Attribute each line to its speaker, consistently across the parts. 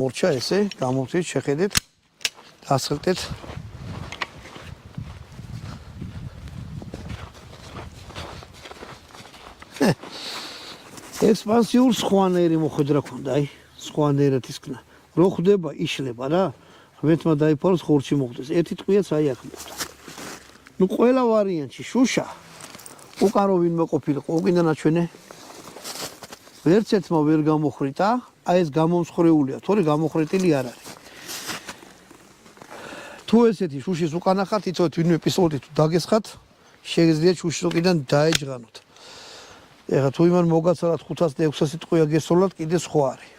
Speaker 1: მორჩა ესე, გამოვთით, შეხედეთ, დასხლტეთ. ექსპანსიურ სხვანაირი მოხვედრა ქონდა, აი, სხვანაირად ისქნა. რო ხდება, იშლება რა. ღმერთმა დაიფაროს ხორცი მოხდეს. ერთი ტყვიაც აი აქ მოხდა. ნუ ყველა ვარიანტში შუშა უკან რო ვინმე ყოფილიყო, უკიდან აჩვენე. ვერც ერთმა ვერ გამოხრიტა, აი ეს გამომსხრეულია, თორე გამოხრეტილი არ არის. თუ ესეთი შუშის უკან ახართ, იცოდეთ ვინმე პისტოლეტით დაგესხათ, შეგიძლიათ შუშის უკიდან დაეჯღანოთ. ეხლა თუ იმან მოგაცალათ 500 და 600 ტყვია გესროლათ, კიდე სხვა არის.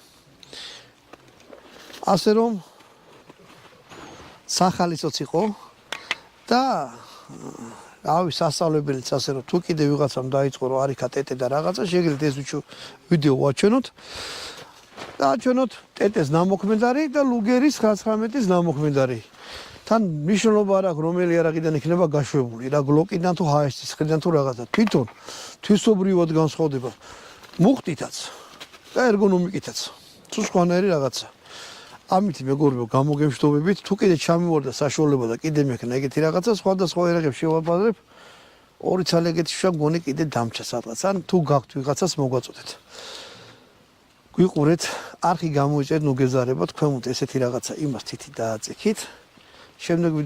Speaker 1: ასე რომ სახალისოც იყო და ავი სასწავლებელიც ასე რომ თუ კიდე ვიღაცამ დაიწყო რომ არიქა ტეტე და რაღაცა შეგიძლიათ ეს ვიდეო ვაჩვენოთ და აჩვენოთ ტეტეს ნამოქმედარი და ლუგერის 919-ის ნამოქმედარი. თან მნიშვნელობა არ აქვს რომელი არაღიდან იქნება გაშვებული, რა გლოკიდან თუ ჰაესის ხრიდან თუ რაღაცა. თვითონ თვისობრივად განსხვავდება მუხტითაც და ერგონომიკითაც. თუ სხვანაირი რაღაცა. ამით მეგობრებო გამოგემშვიდობებით, თუ კიდე ჩამივარდა საშუალება და კიდე მექნა ეგეთი რაღაცა, სხვადასხვა ერაგებს შევაბადებ. ორი ცალი ეგეთი შვა მგონი კიდე დამჭა სადღაც. ან თუ გაქვთ ვიღაცას მოგვაწოდეთ. გვიყურეთ, არხი გამოიწერთ, ნუ გეზარებათ, ქვემოთ ესეთი რაღაცა იმას თითი დააწექით. შემდეგ